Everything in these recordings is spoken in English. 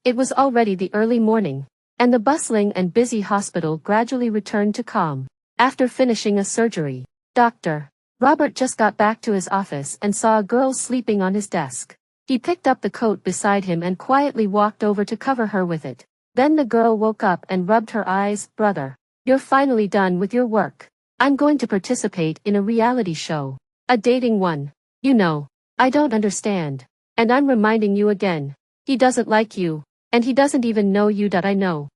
It was already the early morning, and the bustling and busy hospital gradually returned to calm. After finishing a surgery, Dr. Robert just got back to his office and saw a girl sleeping on his desk. He picked up the coat beside him and quietly walked over to cover her with it. Then the girl woke up and rubbed her eyes. "Brother, you're finally done with your work. I'm going to participate in a reality show. A dating one. You know, I don't understand. And I'm reminding you again. He doesn't like you, and he doesn't even know you. I know.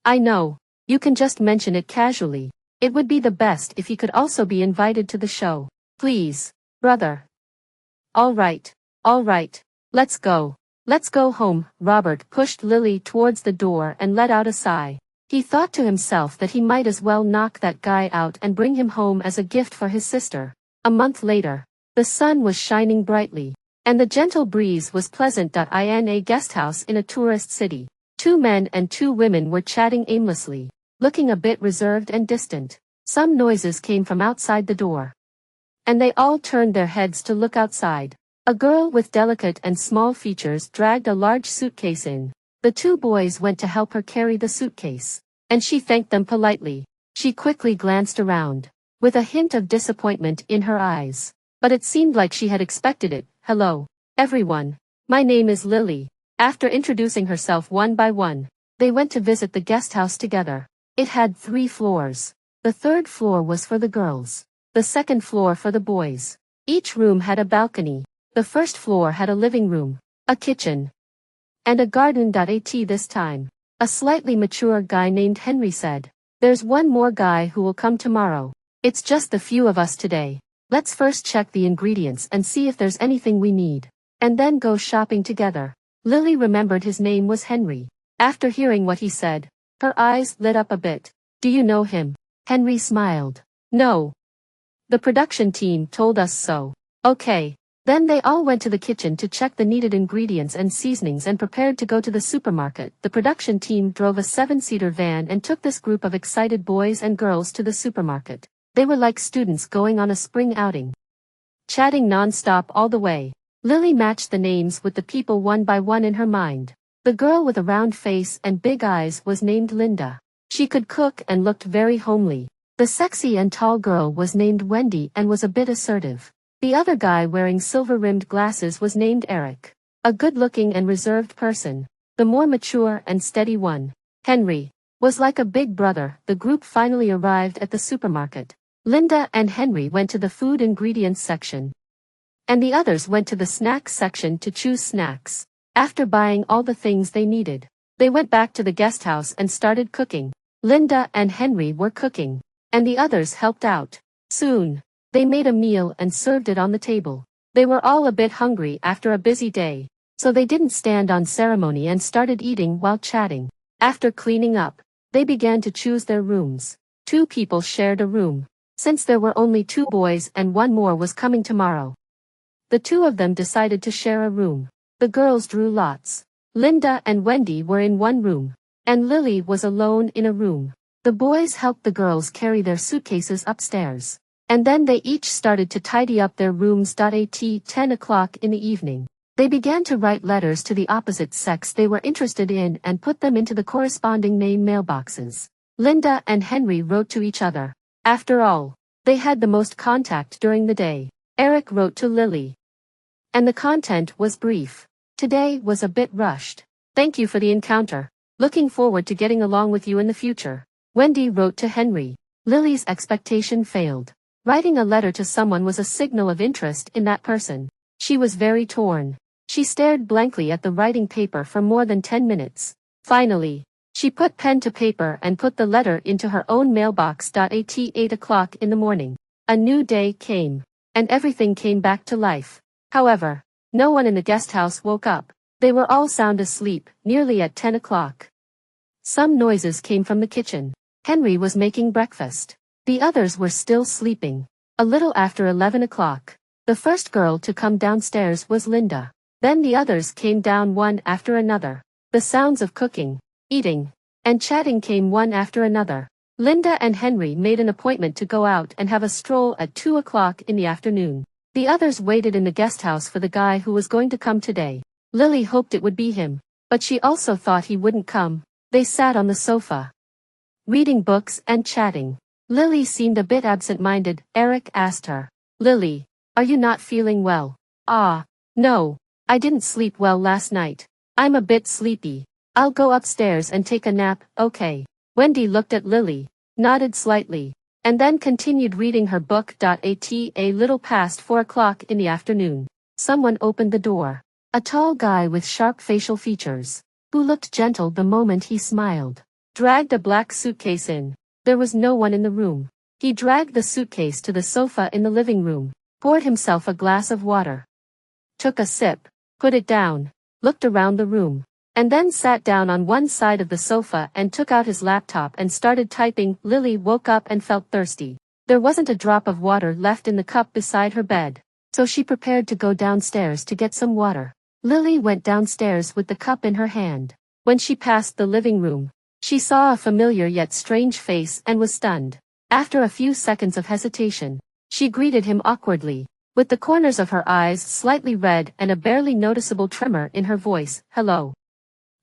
I know. You can just mention it casually. It would be the best if he could also be invited to the show. Please, brother." All right. Let's go. Let's go home." Robert pushed Lily towards the door and let out a sigh. He thought to himself that he might as well knock that guy out and bring him home as a gift for his sister. A month later, the sun was shining brightly, and the gentle breeze was pleasant. In a guest house in a tourist city, 2 men and 2 women were chatting aimlessly, looking a bit reserved and distant. Some noises came from outside the door, and they all turned their heads to look outside. A girl with delicate and small features dragged a large suitcase in. The 2 boys went to help her carry the suitcase, and she thanked them politely. She quickly glanced around, with a hint of disappointment in her eyes, but it seemed like she had expected it. "Hello, everyone. My name is Lily." After introducing herself one by one, they went to visit the guest house together. It had 3 floors. The 3rd floor was for the girls, the 2nd floor for the boys. Each room had a balcony. The 1st floor had a living room, a kitchen, and a garden. This time, a slightly mature guy named Henry said, "There's one more guy who will come tomorrow. It's just the few of us today. Let's first check the ingredients and see if there's anything we need, and then go shopping together." Lily remembered his name was Henry. After hearing what he said, her eyes lit up a bit. "Do you know him?" Henry smiled. "No. The production team told us so." "Okay." Then they all went to the kitchen to check the needed ingredients and seasonings and prepared to go to the supermarket. The production team drove a 7-seater van and took this group of excited boys and girls to the supermarket. They were like students going on a spring outing, chatting non-stop all the way. Lily matched the names with the people one by one in her mind. The girl with a round face and big eyes was named Linda. She could cook and looked very homely. The sexy and tall girl was named Wendy and was a bit assertive. The other guy wearing silver-rimmed glasses was named Eric, a good-looking and reserved person. The more mature and steady one, Henry, was like a big brother. The group finally arrived at the supermarket. Linda and Henry went to the food ingredients section, and the others went to the snacks section to choose snacks. After buying all the things they needed, they went back to the guest house and started cooking. Linda and Henry were cooking, and the others helped out. Soon, they made a meal and served it on the table. They were all a bit hungry after a busy day, so they didn't stand on ceremony and started eating while chatting. After cleaning up, they began to choose their rooms. 2 people shared a room. Since there were only 2 boys and 1 more was coming tomorrow, the 2 of them decided to share a room. The girls drew lots. Linda and Wendy were in one room, and Lily was alone in a room. The boys helped the girls carry their suitcases upstairs, and then they each started to tidy up their rooms. At 10 o'clock in the evening, they began to write letters to the opposite sex they were interested in and put them into the corresponding name mailboxes. Linda and Henry wrote to each other. After all, they had the most contact during the day. Eric wrote to Lily, and the content was brief. "Today was a bit rushed. Thank you for the encounter. Looking forward to getting along with you in the future." Wendy wrote to Henry. Lily's expectation failed. Writing a letter to someone was a signal of interest in that person. She was very torn. She stared blankly at the writing paper for more than 10 minutes. Finally, she put pen to paper and put the letter into her own mailbox. At 8 o'clock in the morning, a new day came, and everything came back to life. However, no one in the guest house woke up. They were all sound asleep. Nearly at 10 o'clock, some noises came from the kitchen. Henry was making breakfast. The others were still sleeping. A little after 11 o'clock, the first girl to come downstairs was Linda. Then the others came down one after another. The sounds of cooking, eating, and chatting came one after another. Linda and Henry made an appointment to go out and have a stroll at 2 o'clock in the afternoon. The others waited in the guest house for the guy who was going to come today. Lily hoped it would be him, But she also thought he wouldn't come. They sat on the sofa, reading books and chatting. Lily seemed a bit absent-minded. Eric asked her, "Lily, are you not feeling well?" "Ah, no. I didn't sleep well last night. I'm a bit sleepy. I'll go upstairs and take a nap, okay?" Wendy looked at Lily, nodded slightly, and then continued reading her book. At a little past 4 o'clock in the afternoon, someone opened the door. A tall guy with sharp facial features, who looked gentle the moment he smiled, dragged a black suitcase in. There was no one in the room. He dragged the suitcase to the sofa in the living room, poured himself a glass of water, took a sip, put it down, looked around the room, and then sat down on one side of the sofa and took out his laptop and started typing. Lily woke up and felt thirsty. There wasn't a drop of water left in the cup beside her bed, so she prepared to go downstairs to get some water. Lily went downstairs with the cup in her hand. When she passed the living room, she saw a familiar yet strange face and was stunned. After a few seconds of hesitation, she greeted him awkwardly, with the corners of her eyes slightly red and a barely noticeable tremor in her voice. "Hello.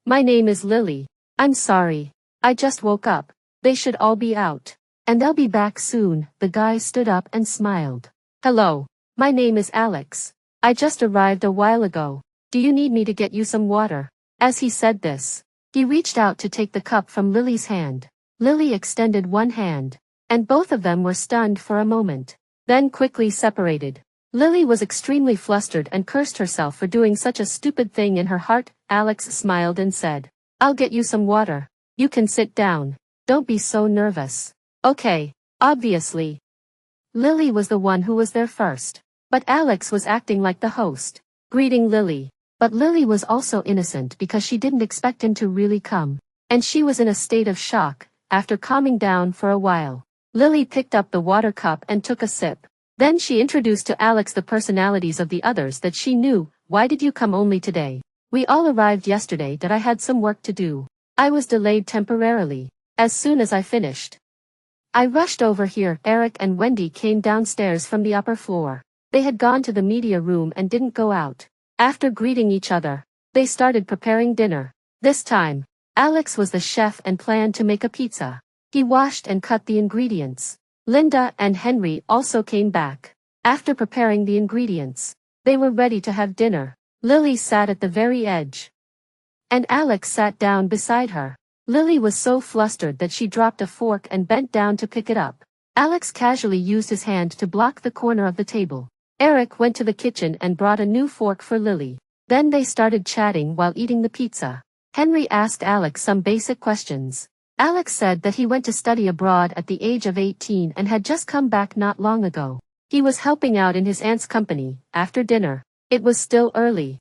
My name is Lily. I'm sorry. I just woke up. They should all be out. And they'll be back soon." The guy stood up and smiled. "Hello. My name is Alex. I just arrived a while ago. Do you need me to get you some water?" As he said this, he reached out to take the cup from Lily's hand. Lily extended one hand, and both of them were stunned for a moment, then quickly separated. Lily was extremely flustered and cursed herself for doing such a stupid thing in her heart. Alex smiled and said, "I'll get you some water. You can sit down. Don't be so nervous." "Okay, obviously." Lily was the one who was there first, but Alex was acting like the host, greeting Lily. But Lily was also innocent because she didn't expect him to really come, and she was in a state of shock. After calming down for a while, Lily picked up the water cup and took a sip. Then she introduced to Alex the personalities of the others that she knew. "Why did you come only today? We all arrived yesterday. That I had some work to do. I was delayed temporarily. As soon as I finished, I rushed over here." Eric and Wendy came downstairs from the upper floor. They had gone to the media room and didn't go out. After greeting each other, they started preparing dinner. This time, Alex was the chef and planned to make a pizza. He washed and cut the ingredients. Linda and Henry also came back. After preparing the ingredients, they were ready to have dinner. Lily sat at the very edge, and Alex sat down beside her. Lily was so flustered that she dropped a fork and bent down to pick it up. Alex casually used his hand to block the corner of the table. Eric went to the kitchen and brought a new fork for Lily. Then they started chatting while eating the pizza. Henry asked Alex some basic questions. Alex said that he went to study abroad at the age of 18 and had just come back not long ago. He was helping out in his aunt's company. After dinner, it was still early,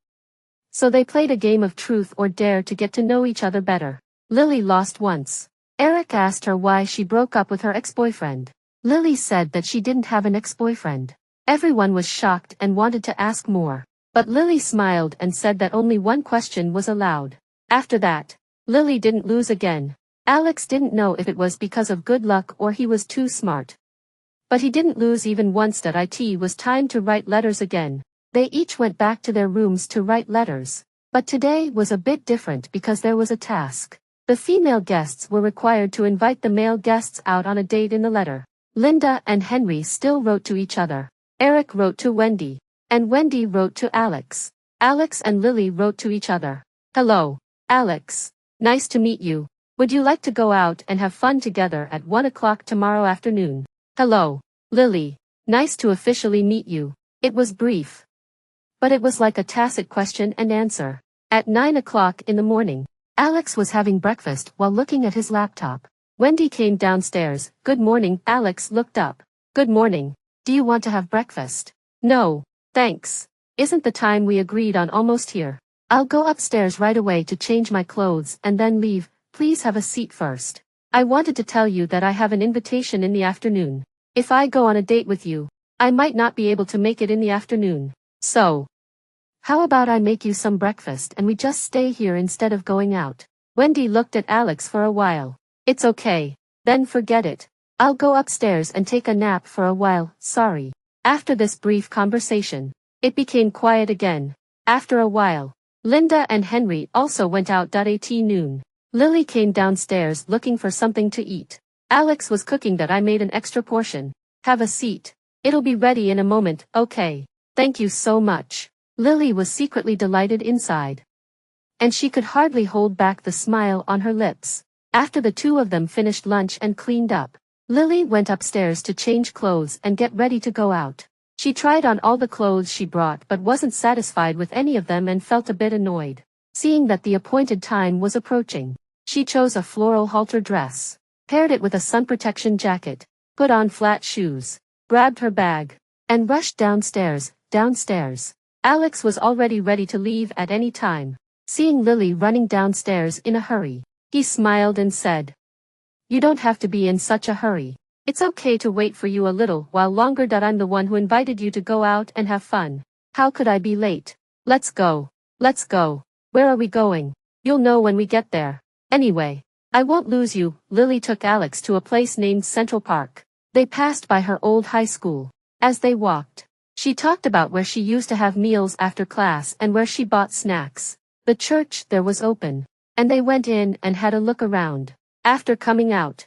so they played a game of truth or dare to get to know each other better. Lily lost once. Eric asked her why she broke up with her ex-boyfriend. Lily said that she didn't have an ex-boyfriend. Everyone was shocked and wanted to ask more, but Lily smiled and said that only one question was allowed. After that, Lily didn't lose again. Alex didn't know if it was because of good luck or he was too smart, but he didn't lose even once. It was time to write letters again. They each went back to their rooms to write letters, but today was a bit different because there was a task. The female guests were required to invite the male guests out on a date. In the letter, Linda and Henry still wrote to each other. Eric wrote to Wendy, and Wendy wrote to Alex. Alex and Lily wrote to each other. "Hello, Alex. Nice to meet you. Would you like to go out and have fun together at 1 o'clock tomorrow afternoon?" "Hello, Lily. Nice to officially meet you." It was brief, but it was like a tacit question and answer. At 9 o'clock in the morning, Alex was having breakfast while looking at his laptop. Wendy came downstairs. "Good morning." Alex looked up. "Good morning. Do you want to have breakfast?" "No, thanks. Isn't the time we agreed on almost here? I'll go upstairs right away to change my clothes and then leave. Please have a seat first. I wanted to tell you that I have an invitation in the afternoon. If I go on a date with you, I might not be able to make it in the afternoon. So, how about I make you some breakfast and we just stay here instead of going out?" Wendy looked at Alex for a while. "It's okay. Then forget it. I'll go upstairs and take a nap for a while. Sorry." After this brief conversation, it became quiet again. After a while, Linda and Henry also went out at noon. Lily came downstairs looking for something to eat. Alex was cooking that I made an extra portion. Have a seat. It'll be ready in a moment, okay? Thank you so much. Lily was secretly delighted inside. And she could hardly hold back the smile on her lips. After the two of them finished lunch and cleaned up, Lily went upstairs to change clothes and get ready to go out. She tried on all the clothes she brought but wasn't satisfied with any of them and felt a bit annoyed. Seeing that the appointed time was approaching, she chose a floral halter dress, paired it with a sun protection jacket, put on flat shoes, grabbed her bag, and rushed downstairs. Alex was already ready to leave at any time. Seeing Lily running downstairs in a hurry, he smiled and said, "You don't have to be in such a hurry. It's okay to wait for you a little while longer. I'm the one who invited you to go out and have fun. How could I be late? Let's go. Let's go. Where are we going? You'll know when we get there. Anyway, I won't lose you." Lily took Alex to a place named Central Park. They passed by her old high school. As they walked, she talked about where she used to have meals after class and where she bought snacks. The church there was open, and they went in and had a look around. After coming out,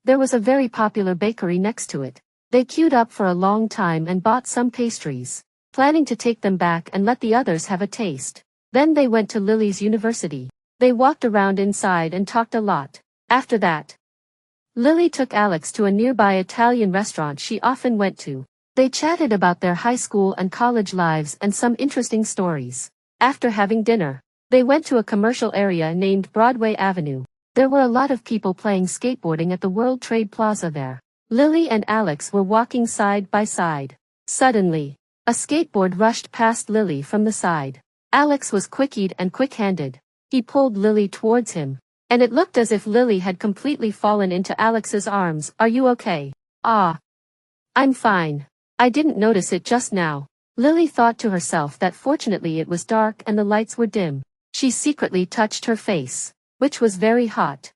there was a very popular bakery next to it. They queued up for a long time and bought some pastries, planning to take them back and let the others have a taste. Then they went to Lily's university. They walked around inside and talked a lot. After that, Lily took Alex to a nearby Italian restaurant she often went to. They chatted about their high school and college lives and some interesting stories. After having dinner, they went to a commercial area named Broadway Avenue. There were a lot of people playing skateboarding at the World Trade Plaza there. Lily and Alex were walking side by side. Suddenly, a skateboard rushed past Lily from the side. Alex was quick-eyed and quick-handed. He pulled Lily towards him, and it looked as if Lily had completely fallen into Alex's arms. "Are you okay?" "Ah, I'm fine. I didn't notice it just now." Lily thought to herself that fortunately it was dark and the lights were dim. She secretly touched her face, which was very hot,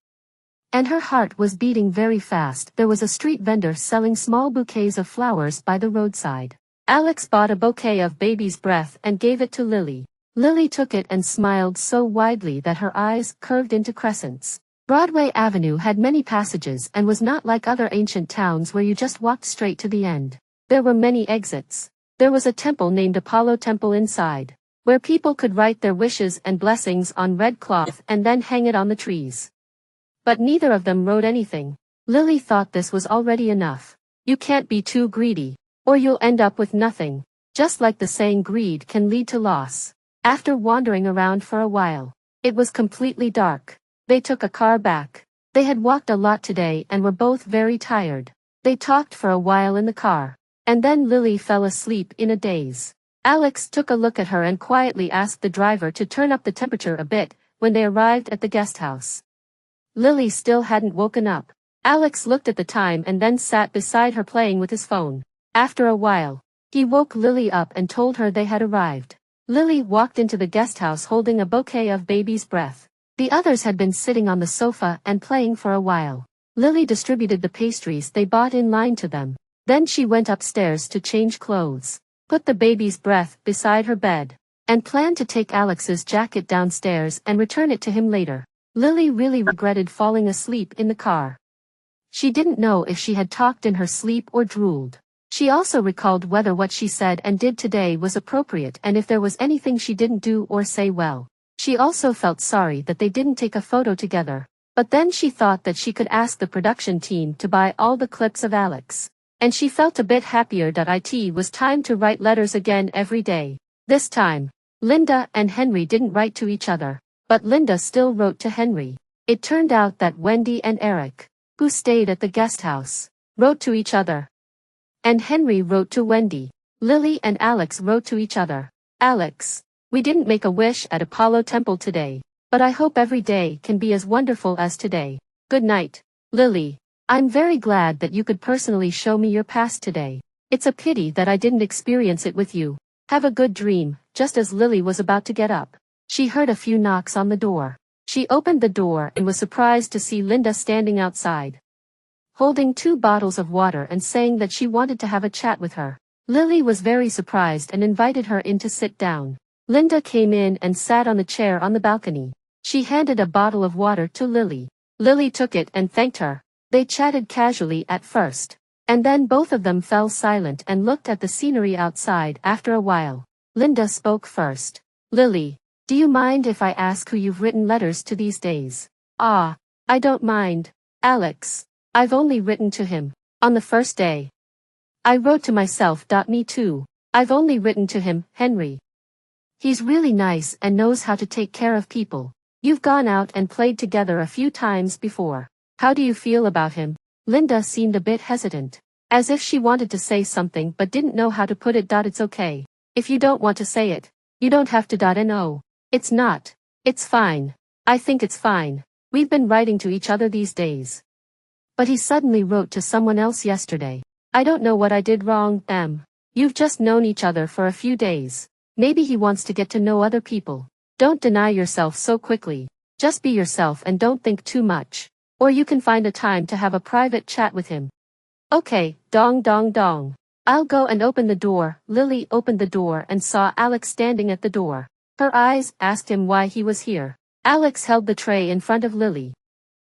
and her heart was beating very fast. There was a street vendor selling small bouquets of flowers by the roadside. Alex bought a bouquet of baby's breath and gave it to Lily. Lily took it and smiled so widely that her eyes curved into crescents. Broadway Avenue had many passages and was not like other ancient towns where you just walked straight to the end. There were many exits. There was a temple named Apollo Temple inside, where people could write their wishes and blessings on red cloth and then hang it on the trees. But neither of them wrote anything. Lily thought this was already enough. You can't be too greedy, or you'll end up with nothing. Just like the saying, greed can lead to loss. After wandering around for a while, it was completely dark. They took a car back. They had walked a lot today and were both very tired. They talked for a while in the car, and then Lily fell asleep in a daze. Alex took a look at her and quietly asked the driver to turn up the temperature a bit when they arrived at the guest house. Lily still hadn't woken up. Alex looked at the time and then sat beside her playing with his phone. After a while, he woke Lily up and told her they had arrived. Lily walked into the guest house holding a bouquet of baby's breath. The others had been sitting on the sofa and playing for a while. Lily distributed the pastries they bought in line to them. Then she went upstairs to change clothes, put the baby's breath beside her bed, and planned to take Alex's jacket downstairs and return it to him later. Lily really regretted falling asleep in the car. She didn't know if she had talked in her sleep or drooled. She also recalled whether what she said and did today was appropriate and if there was anything she didn't do or say well. She also felt sorry that they didn't take a photo together. But then she thought that she could ask the production team to buy all the clips of Alex. And she felt a bit happier that it was time to write letters again every day. This time, Linda and Henry didn't write to each other, but Linda still wrote to Henry. It turned out that Wendy and Eric, who stayed at the guest house, wrote to each other. And Henry wrote to Wendy. Lily and Alex wrote to each other. "Alex, we didn't make a wish at Apollo Temple today, but I hope every day can be as wonderful as today. Good night, Lily. I'm very glad that you could personally show me your past today. It's a pity that I didn't experience it with you. Have a good dream." Just as Lily was about to get up, she heard a few knocks on the door. She opened the door and was surprised to see Linda standing outside, holding 2 bottles of water and saying that she wanted to have a chat with her. Lily was very surprised and invited her in to sit down. Linda came in and sat on the chair on the balcony. She handed a bottle of water to Lily. Lily took it and thanked her. They chatted casually at first. And then both of them fell silent and looked at the scenery outside. After a while, Linda spoke first. Lily, do you mind if I ask who you've written letters to these days? Ah, I don't mind. Alex. I've only written to him. On the first day. I wrote to myself. Me too. I've only written to him, Henry. He's really nice and knows how to take care of people. You've gone out and played together a few times before. How do you feel about him? Linda seemed a bit hesitant. As if she wanted to say something but didn't know how to put it. It's okay. If you don't want to say it, you don't have to. No. It's not. It's fine. I think it's fine. We've been writing to each other these days. But he suddenly wrote to someone else yesterday. I don't know what I did wrong, You've just known each other for a few days. Maybe he wants to get to know other people. Don't deny yourself so quickly. Just be yourself and don't think too much. Or you can find a time to have a private chat with him. Okay, dong dong dong. I'll go and open the door. Lily opened the door and saw Alex standing at the door. Her eyes asked him why he was here. Alex held the tray in front of Lily,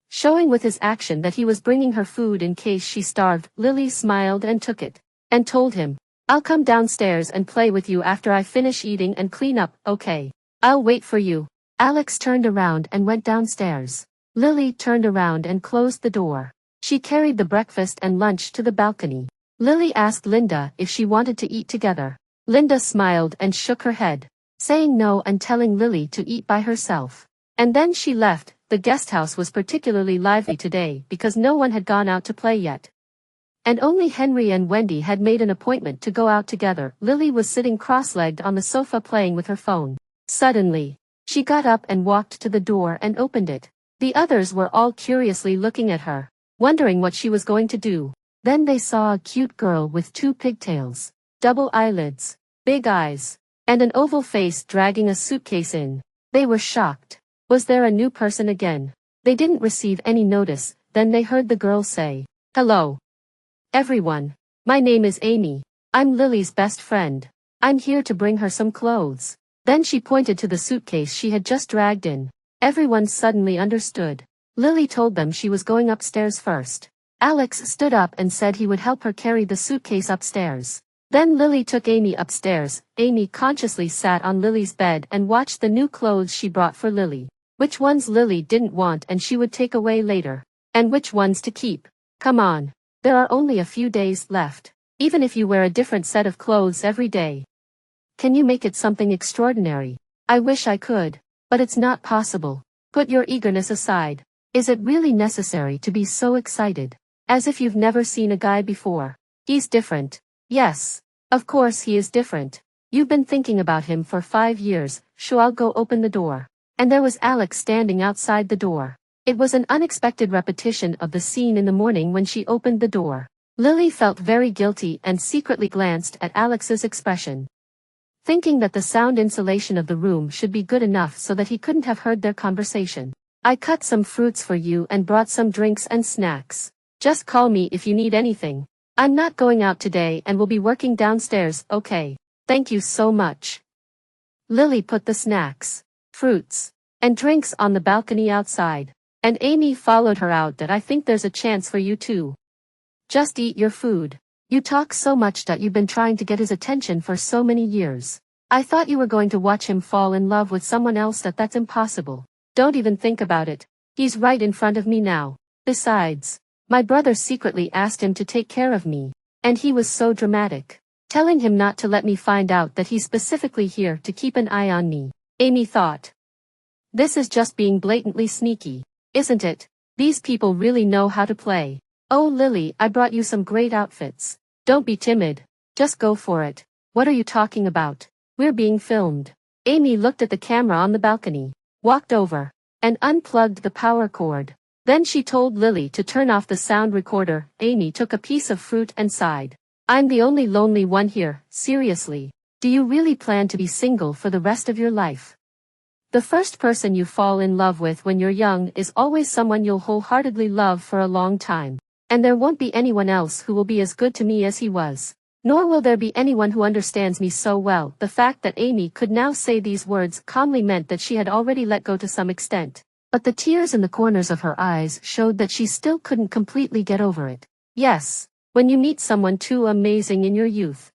showing with his action that he was bringing her food in case she starved. Lily smiled and took it, and told him, I'll come downstairs and play with you after I finish eating and clean up. Okay. I'll wait for you. Alex turned around and went downstairs. Lily turned around and closed the door. She carried the breakfast and lunch to the balcony. Lily asked Linda if she wanted to eat together. Linda smiled and shook her head, saying no and telling Lily to eat by herself. And then she left. The guest house was particularly lively today because no one had gone out to play yet. And only Henry and Wendy had made an appointment to go out together. Lily was sitting cross-legged on the sofa playing with her phone. Suddenly, she got up and walked to the door and opened it. The others were all curiously looking at her, wondering what she was going to do. Then they saw a cute girl with 2 pigtails, double eyelids, big eyes, and an oval face dragging a suitcase in. They were shocked. Was there a new person again? They didn't receive any notice. Then they heard the girl say, Hello, everyone. My name is Amy. I'm Lily's best friend. I'm here to bring her some clothes. Then she pointed to the suitcase she had just dragged in. Everyone suddenly understood. Lily told them she was going upstairs first. Alex stood up and said he would help her carry the suitcase upstairs. Then Lily took Amy upstairs. Amy consciously sat on Lily's bed and watched the new clothes she brought for Lily. Which ones Lily didn't want and she would take away later. And which ones to keep. Come on. There are only a few days left. Even if you wear a different set of clothes every day. Can you make it something extraordinary? I wish I could. But it's not possible. Put your eagerness aside. Is it really necessary to be so excited? As if you've never seen a guy before. He's different. Yes. Of course he is different. You've been thinking about him for 5 years. Sure, I'll go open the door. And there was Alex standing outside the door. It was an unexpected repetition of the scene in the morning when she opened the door. Lily felt very guilty and secretly glanced at Alex's expression, thinking that the sound insulation of the room should be good enough so that he couldn't have heard their conversation. I cut some fruits for you and brought some drinks and snacks. Just call me if you need anything. I'm not going out today and will be working downstairs. Okay. Thank you so much. Lily put the snacks, fruits, and drinks on the balcony outside. And Amy followed her out. I think there's a chance for you too. Just eat your food. You talk so much that you've been trying to get his attention for so many years. I thought you were going to watch him fall in love with someone else. That's impossible. Don't even think about it. He's right in front of me now. Besides, my brother secretly asked him to take care of me. And he was so dramatic, telling him not to let me find out that he's specifically here to keep an eye on me. Amy thought, this is just being blatantly sneaky, isn't it? These people really know how to play. Oh Lily, I brought you some great outfits. Don't be timid. Just go for it. What are you talking about? We're being filmed. Amy looked at the camera on the balcony, walked over, and unplugged the power cord. Then she told Lily to turn off the sound recorder. Amy took a piece of fruit and sighed. I'm the only lonely one here. Seriously. Do you really plan to be single for the rest of your life? The first person you fall in love with when you're young is always someone you'll wholeheartedly love for a long time. And there won't be anyone else who will be as good to me as he was. Nor will there be anyone who understands me so well. The fact that Amy could now say these words calmly meant that she had already let go to some extent. But the tears in the corners of her eyes showed that she still couldn't completely get over it. Yes, when you meet someone too amazing in your youth.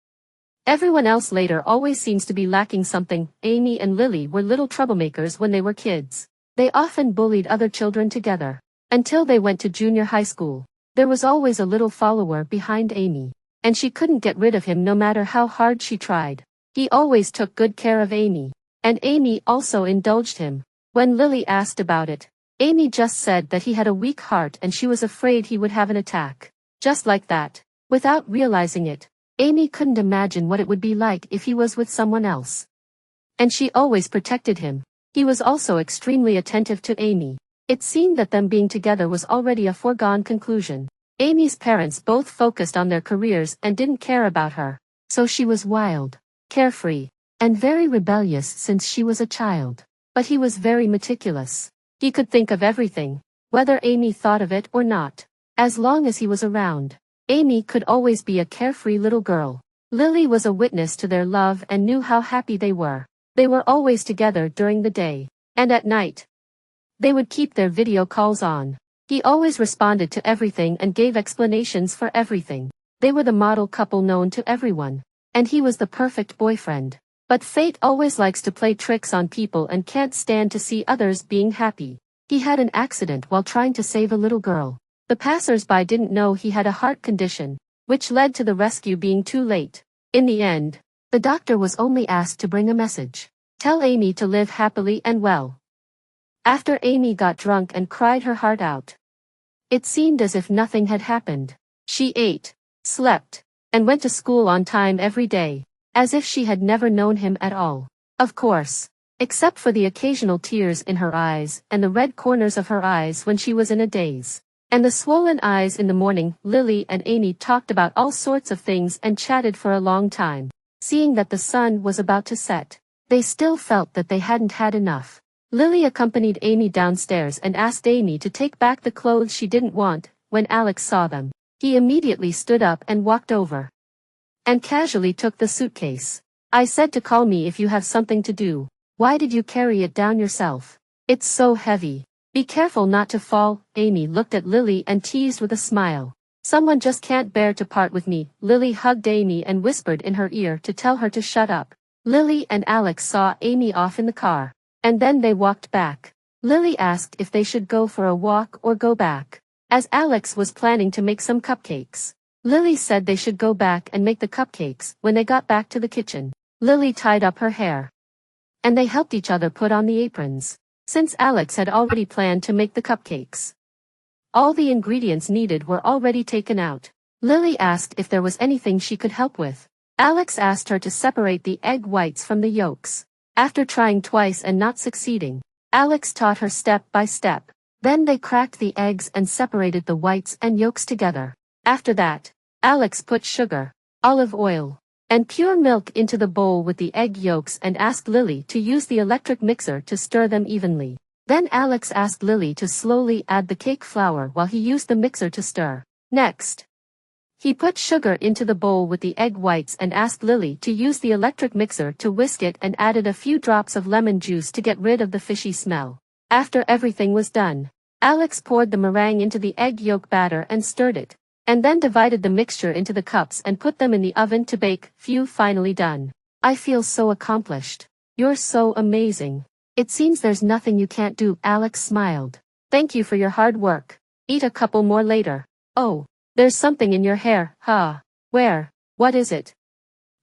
Everyone else later always seems to be lacking something. Amy and Lily were little troublemakers when they were kids. They often bullied other children together. Until they went to junior high school. There was always a little follower behind Amy. And she couldn't get rid of him no matter how hard she tried. He always took good care of Amy. And Amy also indulged him. When Lily asked about it, Amy just said that he had a weak heart and she was afraid he would have an attack. Just like that. Without realizing it, Amy couldn't imagine what it would be like if he was with someone else. And she always protected him. He was also extremely attentive to Amy. It seemed that them being together was already a foregone conclusion. Amy's parents both focused on their careers and didn't care about her. So she was wild, carefree, and very rebellious since she was a child. But he was very meticulous. He could think of everything, whether Amy thought of it or not. As long as he was around, Amy could always be a carefree little girl. Lily was a witness to their love and knew how happy they were. They were always together during the day. And at night, they would keep their video calls on. He always responded to everything and gave explanations for everything. They were the model couple known to everyone. And he was the perfect boyfriend. But fate always likes to play tricks on people and can't stand to see others being happy. He had an accident while trying to save a little girl. The passers-by didn't know he had a heart condition, which led to the rescue being too late. In the end, the doctor was only asked to bring a message. Tell Amy to live happily and well. After Amy got drunk and cried her heart out, it seemed as if nothing had happened. She ate, slept, and went to school on time every day, as if she had never known him at all. Of course, except for the occasional tears in her eyes and the red corners of her eyes when she was in a daze. And the swollen eyes in the morning. Lily and Amy talked about all sorts of things and chatted for a long time. Seeing that the sun was about to set, they still felt that they hadn't had enough. Lily accompanied Amy downstairs and asked Amy to take back the clothes she didn't want. When Alex saw them, he immediately stood up and walked over and casually took the suitcase. I said to call me if you have something to do. Why did you carry it down yourself? It's so heavy. Be careful not to fall. Amy looked at Lily and teased with a smile. Someone just can't bear to part with me. Lily hugged Amy and whispered in her ear to tell her to shut up. Lily and Alex saw Amy off in the car. And then they walked back. Lily asked if they should go for a walk or go back, as Alex was planning to make some cupcakes. Lily said they should go back and make the cupcakes. When they got back to the kitchen, Lily tied up her hair. And they helped each other put on the aprons, since Alex had already planned to make the cupcakes. All the ingredients needed were already taken out. Lily asked if there was anything she could help with. Alex asked her to separate the egg whites from the yolks. After trying twice and not succeeding, Alex taught her step by step. Then they cracked the eggs and separated the whites and yolks together. After that, Alex put sugar, olive oil, and pure milk into the bowl with the egg yolks and asked Lily to use the electric mixer to stir them evenly. Then Alex asked Lily to slowly add the cake flour while he used the mixer to stir. Next, he put sugar into the bowl with the egg whites and asked Lily to use the electric mixer to whisk it and added a few drops of lemon juice to get rid of the fishy smell. After everything was done, Alex poured the meringue into the egg yolk batter and stirred it, and then divided the mixture into the cups and put them in the oven to bake. Phew, finally done. I feel so accomplished. You're so amazing. It seems there's nothing you can't do. Alex smiled. Thank you for your hard work. Eat a couple more later. Oh. There's something in your hair. Huh? Where? What is it?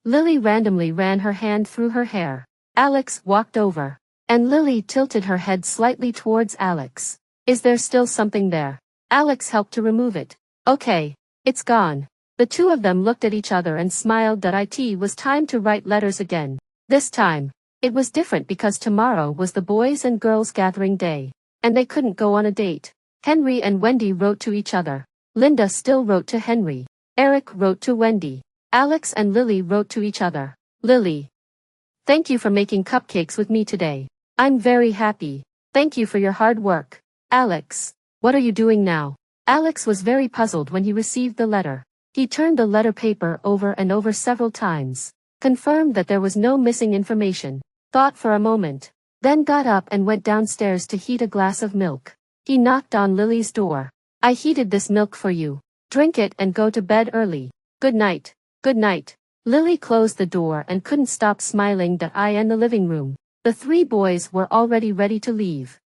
Lily randomly ran her hand through her hair. Alex walked over, and Lily tilted her head slightly towards Alex. Is there still something there? Alex helped to remove it. Okay, it's gone. The two of them looked at each other and smiled. It was time to write letters again. This time, it was different because tomorrow was the boys and girls gathering day, and they couldn't go on a date. Henry and Wendy wrote to each other. Linda still wrote to Henry. Eric wrote to Wendy. Alex and Lily wrote to each other. Lily. Thank you for making cupcakes with me today. I'm very happy. Thank you for your hard work. Alex. What are you doing now? Alex was very puzzled when he received the letter. He turned the letter paper over and over several times, confirmed that there was no missing information, thought for a moment, then got up and went downstairs to heat a glass of milk. He knocked on Lily's door. "I heated this milk for you. Drink it and go to bed early. Good night." "Good night." Lily closed the door and couldn't stop smiling at I in the living room. The three boys were already ready to leave,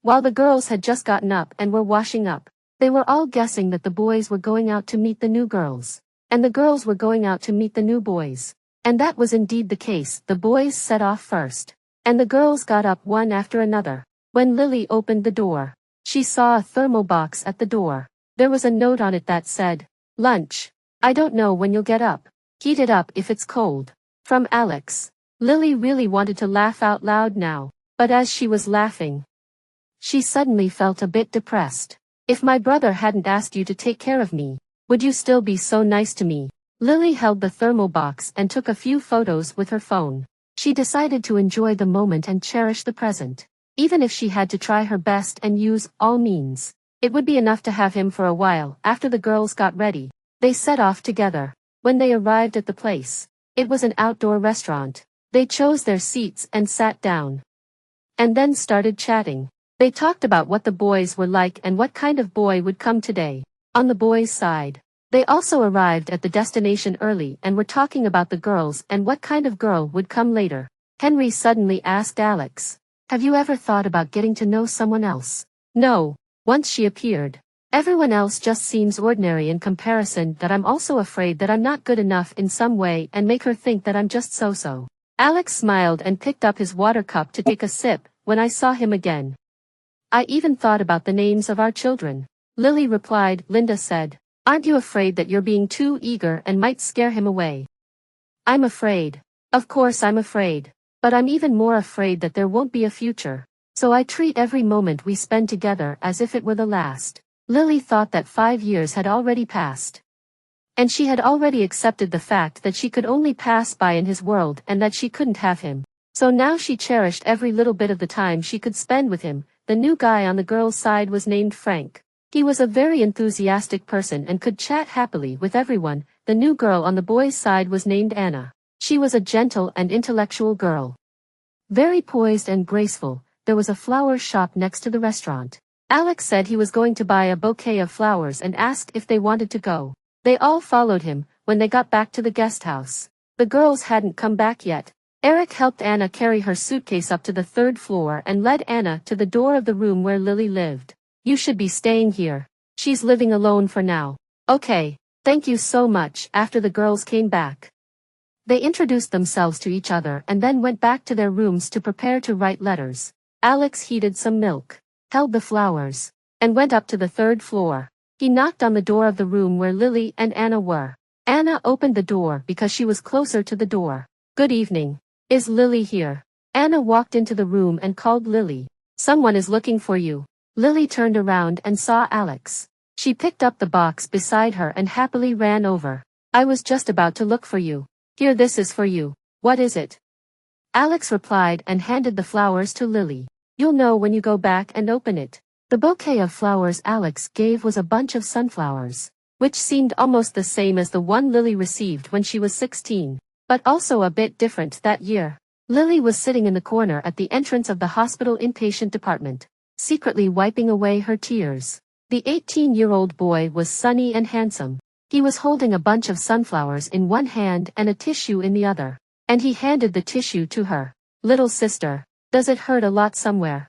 while the girls had just gotten up and were washing up. They were all guessing that the boys were going out to meet the new girls, and the girls were going out to meet the new boys. And that was indeed the case. The boys set off first, and the girls got up one after another. When Lily opened the door, she saw a thermal box at the door. There was a note on it that said, "Lunch. I don't know when you'll get up. Heat it up if it's cold. From Alex." Lily really wanted to laugh out loud now, but as she was laughing, she suddenly felt a bit depressed. "If my brother hadn't asked you to take care of me, would you still be so nice to me?" Lily held the thermal box and took a few photos with her phone. She decided to enjoy the moment and cherish the present. Even if she had to try her best and use all means, it would be enough to have him for a while. After the girls got ready, they set off together. When they arrived at the place, it was an outdoor restaurant. They chose their seats and sat down, and then started chatting. They talked about what the boys were like and what kind of boy would come today. On the boys' side, they also arrived at the destination early and were talking about the girls and what kind of girl would come later. Henry suddenly asked Alex, "Have you ever thought about getting to know someone else?" "No. Once she appeared. Everyone else just seems ordinary in comparison. That I'm also afraid that I'm not good enough in some way and make her think that I'm just so-so." Alex smiled and picked up his water cup to take a sip. "When I saw him again, I even thought about the names of our children." Lily replied. Linda said, "Aren't you afraid that you're being too eager and might scare him away?" "I'm afraid. Of course I'm afraid. But I'm even more afraid that there won't be a future. So I treat every moment we spend together as if it were the last." Lily thought that 5 years had already passed, and she had already accepted the fact that she could only pass by in his world and that she couldn't have him. So now she cherished every little bit of the time she could spend with him. The new guy on the girls' side was named Frank. He was a very enthusiastic person and could chat happily with everyone. The new girl on the boys' side was named Anna. She was a gentle and intellectual girl, very poised and graceful. There was a flower shop next to the restaurant. Alex said he was going to buy a bouquet of flowers and asked if they wanted to go. They all followed him. When they got back to the guest house, the girls hadn't come back yet. Eric helped Anna carry her suitcase up to the 3rd floor and led Anna to the door of the room where Lily lived. "You should be staying here. She's living alone for now." "Okay, thank you so much." After the girls came back, they introduced themselves to each other and then went back to their rooms to prepare to write letters. Alex heated some milk, held the flowers, and went up to the 3rd floor. He knocked on the door of the room where Lily and Anna were. Anna opened the door because she was closer to the door. "Good evening. Is Lily here?" Anna walked into the room and called Lily. "Someone is looking for you." Lily turned around and saw Alex. She picked up the box beside her and happily ran over. "I was just about to look for you. Here, this is for you." "What is it?" Alex replied and handed the flowers to Lily. "You'll know when you go back and open it." The bouquet of flowers Alex gave was a bunch of sunflowers, which seemed almost the same as the one Lily received when she was 16. But also a bit different that year. Lily was sitting in the corner at the entrance of the hospital inpatient department, secretly wiping away her tears. The 18-year-old boy was sunny and handsome. He was holding a bunch of sunflowers in one hand and a tissue in the other, and he handed the tissue to her. "Little sister, does it hurt a lot somewhere?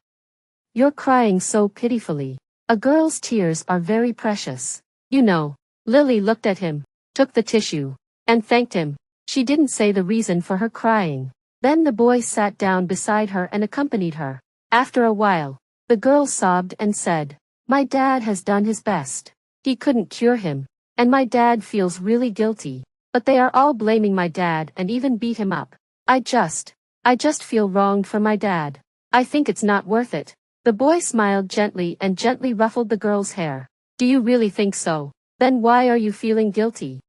You're crying so pitifully. A girl's tears are very precious, you know." Lily looked at him, took the tissue, and thanked him. She didn't say the reason for her crying. Then the boy sat down beside her and accompanied her. After a while, the girl sobbed and said, "My dad has done his best. He couldn't cure him, and my dad feels really guilty. But they are all blaming my dad and even beat him up. I just feel wronged for my dad. I think it's not worth it." The boy smiled gently and gently ruffled the girl's hair. "Do you really think so? Then why are you feeling guilty?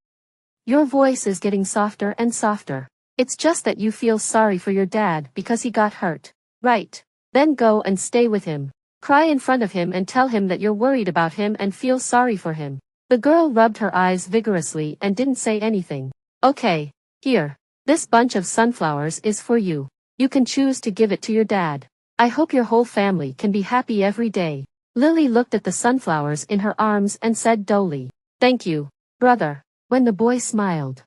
Your voice is getting softer and softer. It's just that you feel sorry for your dad because he got hurt, right? Then go and stay with him. Cry in front of him and tell him that you're worried about him and feel sorry for him. The girl rubbed her eyes vigorously and didn't say anything. Okay, here. This bunch of sunflowers is for you. You can choose to give it to your dad. I hope your whole family can be happy every day. Lily looked at the sunflowers in her arms and said dully, "Thank you, brother," when the boy smiled.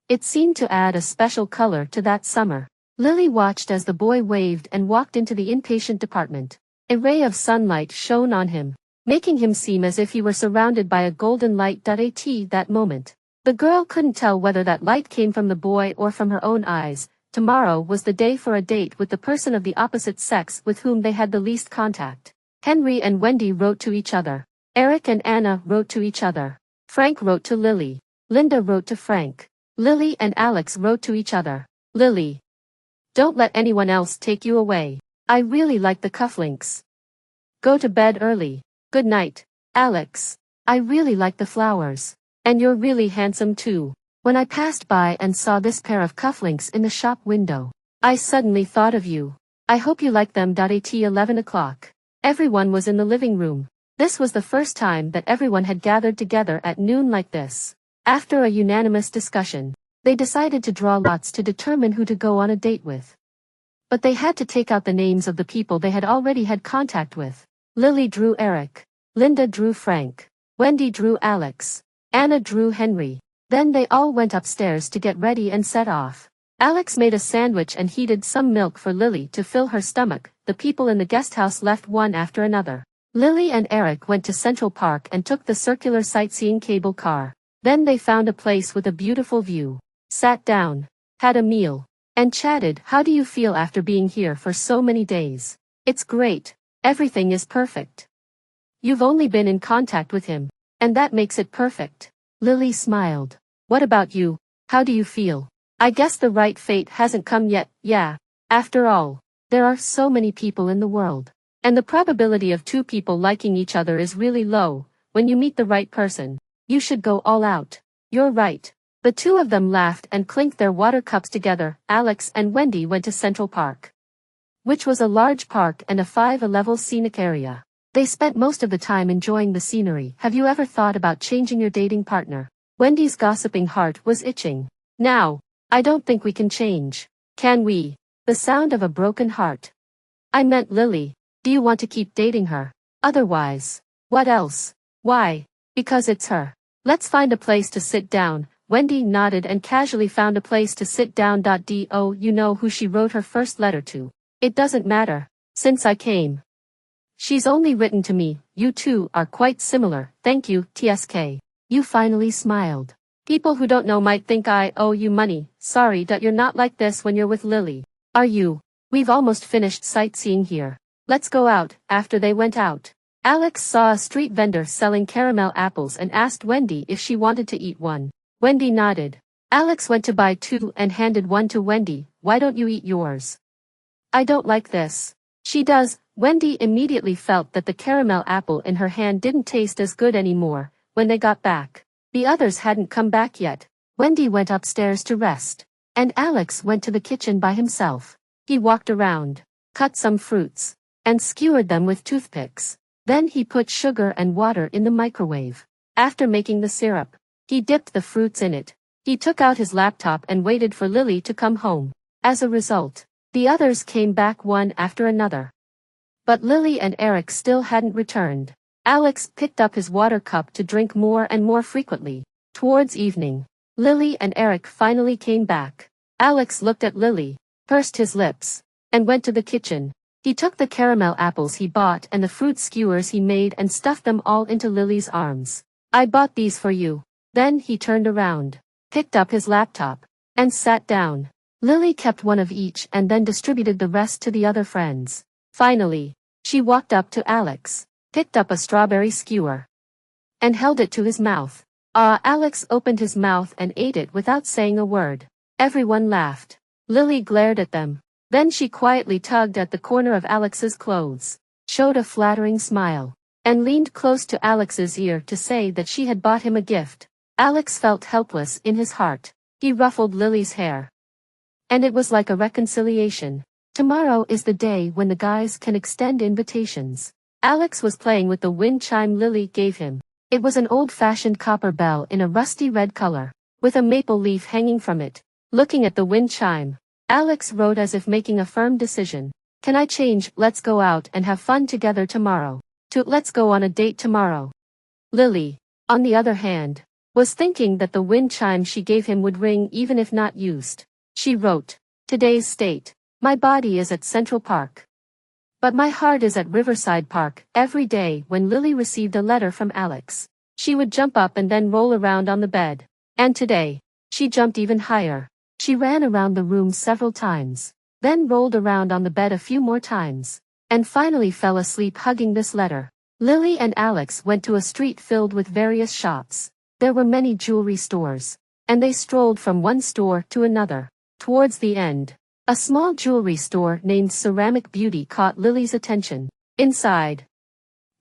It seemed to add a special color to that summer. Lily watched as the boy waved and walked into the inpatient department. A ray of sunlight shone on him, making him seem as if he were surrounded by a golden light. At that moment, the girl couldn't tell whether that light came from the boy or from her own eyes. Tomorrow was the day for a date with the person of the opposite sex with whom they had the least contact. Henry and Wendy wrote to each other. Eric and Anna wrote to each other. Frank wrote to Lily. Linda wrote to Frank. Lily and Alex wrote to each other. Lily, don't let anyone else take you away. I really like the cufflinks. Go to bed early. Good night. Alex, I really like the flowers. And you're really handsome too. When I passed by and saw this pair of cufflinks in the shop window, I suddenly thought of you. I hope you like them. At 11 o'clock. Everyone was in the living room. This was the first time that everyone had gathered together at noon like this. After a unanimous discussion, they decided to draw lots to determine who to go on a date with. But they had to take out the names of the people they had already had contact with. Lily drew Eric. Linda drew Frank. Wendy drew Alex. Anna drew Henry. Then they all went upstairs to get ready and set off. Alex made a sandwich and heated some milk for Lily to fill her stomach. The people in the guest house left one after another. Lily and Eric went to Central Park and took the circular sightseeing cable car. Then they found a place with a beautiful view, sat down, had a meal, and chatted. How do you feel after being here for so many days? It's great. Everything is perfect. You've only been in contact with him, and that makes it perfect. Lily smiled. What about you? How do you feel? I guess the right fate hasn't come yet. Yeah. After all, there are so many people in the world, and the probability of two people liking each other is really low. When you meet the right person, you should go all out. You're right. The two of them laughed and clinked their water cups together. Alex and Wendy went to Central Park, which was a large park and a 5-level scenic area. They spent most of the time enjoying the scenery. Have you ever thought about changing your dating partner? Wendy's gossiping heart was itching. Now, I don't think we can change. Can we? The sound of a broken heart. I meant Lily. Do you want to keep dating her? Otherwise, what else? Why? Because it's her. Let's find a place to sit down. Wendy nodded and casually found a place to sit down. Do you know who she wrote her first letter to? It doesn't matter, since I came. She's only written to me. You two are quite similar. Thank you, TSK. You finally smiled. People who don't know might think I owe you money. Sorry that you're not like this when you're with Lily. Are you? We've almost finished sightseeing here. Let's go out. After they went out, Alex saw a street vendor selling caramel apples and asked Wendy if she wanted to eat one. Wendy nodded. Alex went to buy two and handed one to Wendy. Why don't you eat yours? I don't like this. She does. Wendy immediately felt that the caramel apple in her hand didn't taste as good anymore. When they got back, the others hadn't come back yet. Wendy went upstairs to rest, and Alex went to the kitchen by himself. He walked around, cut some fruits, and skewered them with toothpicks. Then he put sugar and water in the microwave. After making the syrup, he dipped the fruits in it. He took out his laptop and waited for Lily to come home. As a result, the others came back one after another. But Lily and Eric still hadn't returned. Alex picked up his water cup to drink more and more frequently. Towards evening, Lily and Eric finally came back. Alex looked at Lily, pursed his lips, and went to the kitchen. He took the caramel apples he bought and the fruit skewers he made and stuffed them all into Lily's arms. I bought these for you. Then he turned around, picked up his laptop, and sat down. Lily kept one of each and then distributed the rest to the other friends. Finally, she walked up to Alex, picked up a strawberry skewer, and held it to his mouth. Alex opened his mouth and ate it without saying a word. Everyone laughed. Lily glared at them. Then she quietly tugged at the corner of Alex's clothes, showed a flattering smile, and leaned close to Alex's ear to say that she had bought him a gift. Alex felt helpless in his heart. He ruffled Lily's hair, and it was like a reconciliation. Tomorrow is the day when the guys can extend invitations. Alex was playing with the wind chime Lily gave him. It was an old-fashioned copper bell in a rusty red color, with a maple leaf hanging from it. Looking at the wind chime, Alex wrote as if making a firm decision. Can I change? Let's go out and have fun together tomorrow. To let's go on a date tomorrow. Lily, on the other hand, was thinking that the wind chime she gave him would ring even if not used. She wrote, today's state. My body is at Central Park. But my heart is at Riverside Park. Every day when Lily received a letter from Alex, she would jump up and then roll around on the bed. And today, she jumped even higher. She ran around the room several times, then rolled around on the bed a few more times, and finally fell asleep hugging this letter. Lily and Alex went to a street filled with various shops. There were many jewelry stores, and they strolled from one store to another. Towards the end, a small jewelry store named Ceramic Beauty caught Lily's attention. Inside,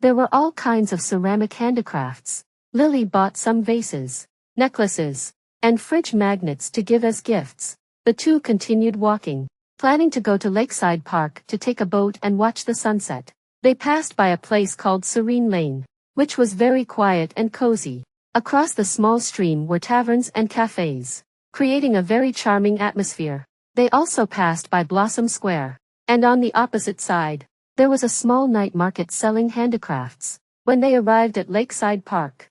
there were all kinds of ceramic handicrafts. Lily bought some vases, necklaces, and fridge magnets to give as gifts. The two continued walking, planning to go to Lakeside Park to take a boat and watch the sunset. They passed by a place called Serene Lane, which was very quiet and cozy. Across the small stream were taverns and cafes, creating a very charming atmosphere. They also passed by Blossom Square, and on the opposite side, there was a small night market selling handicrafts. When they arrived at Lakeside Park,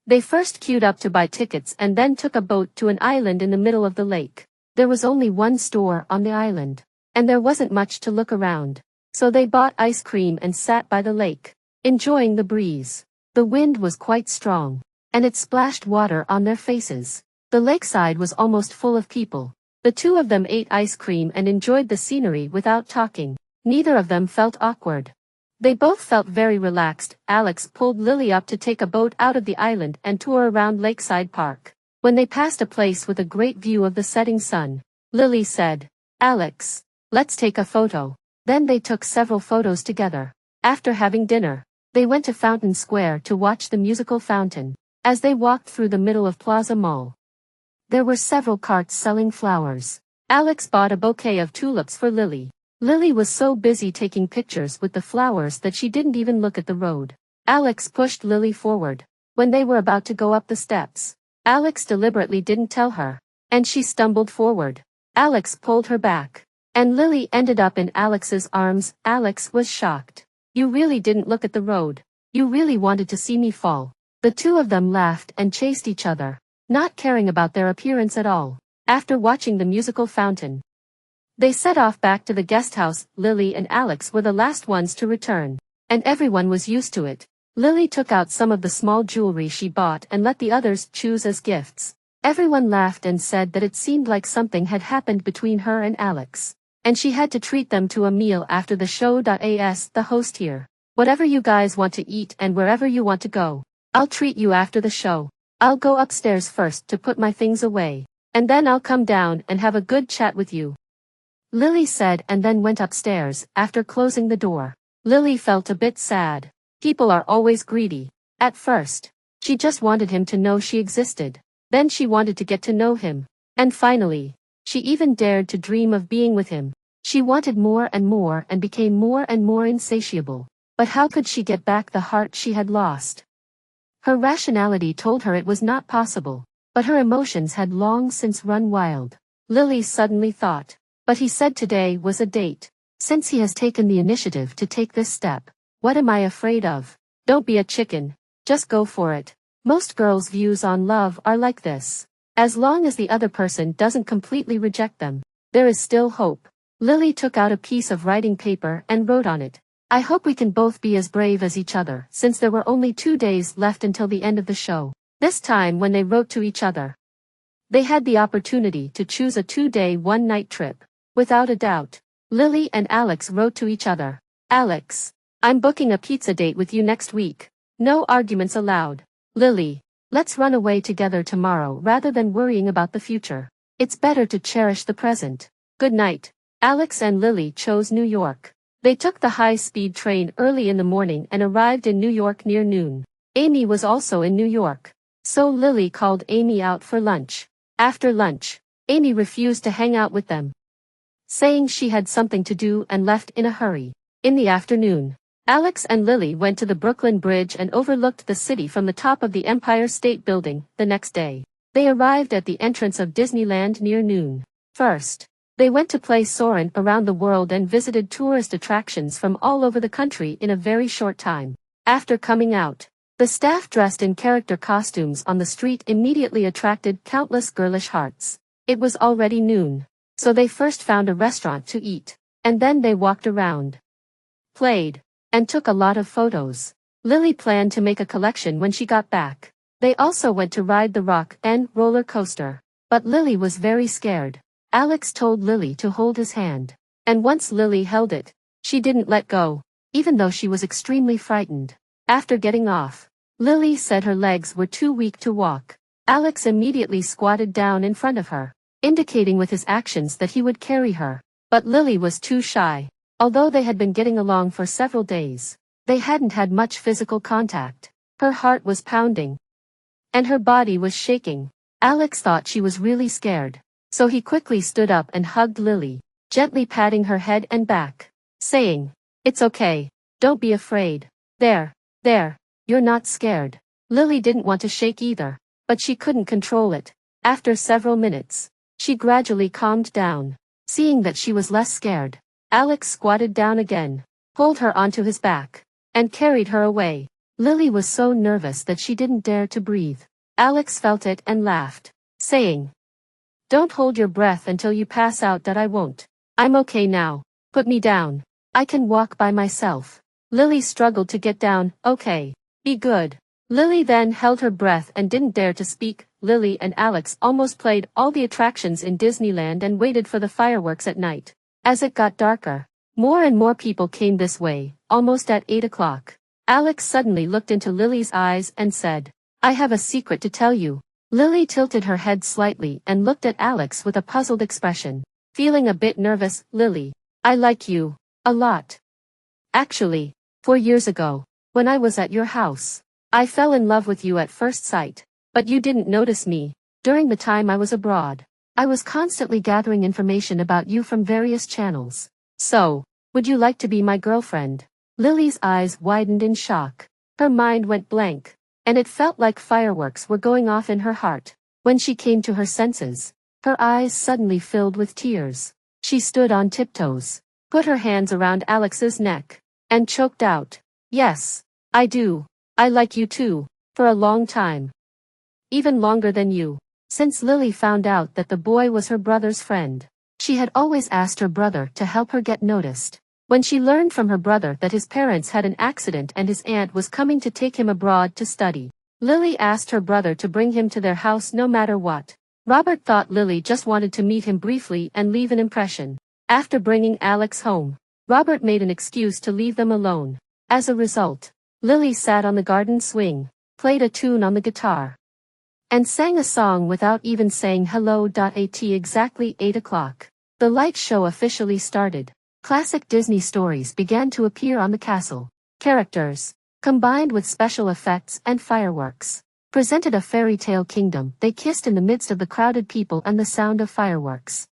they first queued up to buy tickets and then took a boat to an island in the middle of the lake. There was only one store on the island, and there wasn't much to look around. So they bought ice cream and sat by the lake, enjoying the breeze. The wind was quite strong, and it splashed water on their faces. The lakeside was almost full of people. The two of them ate ice cream and enjoyed the scenery without talking. Neither of them felt awkward. They both felt very relaxed. Alex pulled Lily up to take a boat out of the island and tour around Lakeside Park. When they passed a place with a great view of the setting sun, Lily said, Alex, let's take a photo. Then they took several photos together. After having dinner, they went to Fountain Square to watch the musical fountain. As they walked through the middle of Plaza Mall, there were several carts selling flowers. Alex bought a bouquet of tulips for Lily. Lily was so busy taking pictures with the flowers that she didn't even look at the road. Alex pushed Lily forward. When they were about to go up the steps, Alex deliberately didn't tell her, and she stumbled forward. Alex pulled her back, and Lily ended up in Alex's arms. Alex was shocked. You really didn't look at the road. You really wanted to see me fall. The two of them laughed and chased each other, not caring about their appearance at all. After watching the musical fountain, they set off back to the guest house. Lily and Alex were the last ones to return, and everyone was used to it. Lily took out some of the small jewelry she bought and let the others choose as gifts. Everyone laughed and said that it seemed like something had happened between her and Alex, and she had to treat them to a meal after the show. As the host here, whatever you guys want to eat and wherever you want to go, I'll treat you after the show. I'll go upstairs first to put my things away, and then I'll come down and have a good chat with you, Lily said, and then went upstairs. After closing the door, Lily felt a bit sad. People are always greedy. At first, she just wanted him to know she existed. Then she wanted to get to know him. And finally, she even dared to dream of being with him. She wanted more and became more and more insatiable. But how could she get back the heart she had lost? Her rationality told her it was not possible, but her emotions had long since run wild. Lily suddenly thought, but he said today was a date. Since he has taken the initiative to take this step, what am I afraid of? Don't be a chicken. Just go for it. Most girls' views on love are like this. As long as the other person doesn't completely reject them, there is still hope. Lily took out a piece of writing paper and wrote on it, I hope we can both be as brave as each other. Since there were only 2 days left until the end of the show, this time when they wrote to each other, they had the opportunity to choose a 2-day, 1-night trip. Without a doubt, Lily and Alex wrote to each other. Alex, I'm booking a pizza date with you next week. No arguments allowed. Lily, let's run away together tomorrow rather than worrying about the future. It's better to cherish the present. Good night. Alex and Lily chose New York. They took the high-speed train early in the morning and arrived in New York near noon. Amy was also in New York, so Lily called Amy out for lunch. After lunch, Amy refused to hang out with them, saying she had something to do and left in a hurry. In the afternoon, Alex and Lily went to the Brooklyn Bridge and overlooked the city from the top of the Empire State Building. The next day, they arrived at the entrance of Disneyland near noon. First, they went to play Soarin' Around the World and visited tourist attractions from all over the country in a very short time. After coming out, the staff dressed in character costumes on the street immediately attracted countless girlish hearts. It was already noon, so they first found a restaurant to eat, and then they walked around, played, and took a lot of photos. Lily planned to make a collection when she got back. They also went to ride the rock and roller coaster. But Lily was very scared. Alex told Lily to hold his hand. And once Lily held it, she didn't let go, even though she was extremely frightened. After getting off, Lily said her legs were too weak to walk. Alex immediately squatted down in front of her, indicating with his actions that he would carry her. But Lily was too shy. Although they had been getting along for several days, they hadn't had much physical contact. Her heart was pounding, and her body was shaking. Alex thought she was really scared, so he quickly stood up and hugged Lily, gently patting her head and back, saying, "It's okay, don't be afraid. There, you're not scared." Lily didn't want to shake either, but she couldn't control it. After several minutes, she gradually calmed down. Seeing that she was less scared, Alex squatted down again, pulled her onto his back, and carried her away. Lily was so nervous that she didn't dare to breathe. Alex felt it and laughed, saying, "Don't hold your breath until you pass out. That I won't. I'm okay now. Put me down. I can walk by myself." Lily struggled to get down. "Okay. Be good." Lily then held her breath and didn't dare to speak. Lily and Alex almost played all the attractions in Disneyland and waited for the fireworks at night. As it got darker, more and more people came this way. Almost at 8 o'clock, Alex suddenly looked into Lily's eyes and said, "I have a secret to tell you." Lily tilted her head slightly and looked at Alex with a puzzled expression. Feeling a bit nervous, "Lily, I like you a lot. Actually, 4 years ago, when I was at your house, I fell in love with you at first sight, but you didn't notice me. During the time I was abroad, I was constantly gathering information about you from various channels. So, would you like to be my girlfriend?" Lily's eyes widened in shock. Her mind went blank, and it felt like fireworks were going off in her heart. When she came to her senses, her eyes suddenly filled with tears. She stood on tiptoes, put her hands around Alex's neck, and choked out, "Yes, I do. I like you too, for a long time. Even longer than you." Since Lily found out that the boy was her brother's friend, she had always asked her brother to help her get noticed. When she learned from her brother that his parents had an accident and his aunt was coming to take him abroad to study, Lily asked her brother to bring him to their house no matter what. Robert thought Lily just wanted to meet him briefly and leave an impression. After bringing Alex home, Robert made an excuse to leave them alone. As a result, Lily sat on the garden swing, played a tune on the guitar, and sang a song without even saying hello. At exactly 8 o'clock, the light show officially started. Classic Disney stories began to appear on the castle. Characters, combined with special effects and fireworks, presented a fairy tale kingdom. They kissed in the midst of the crowded people and the sound of fireworks.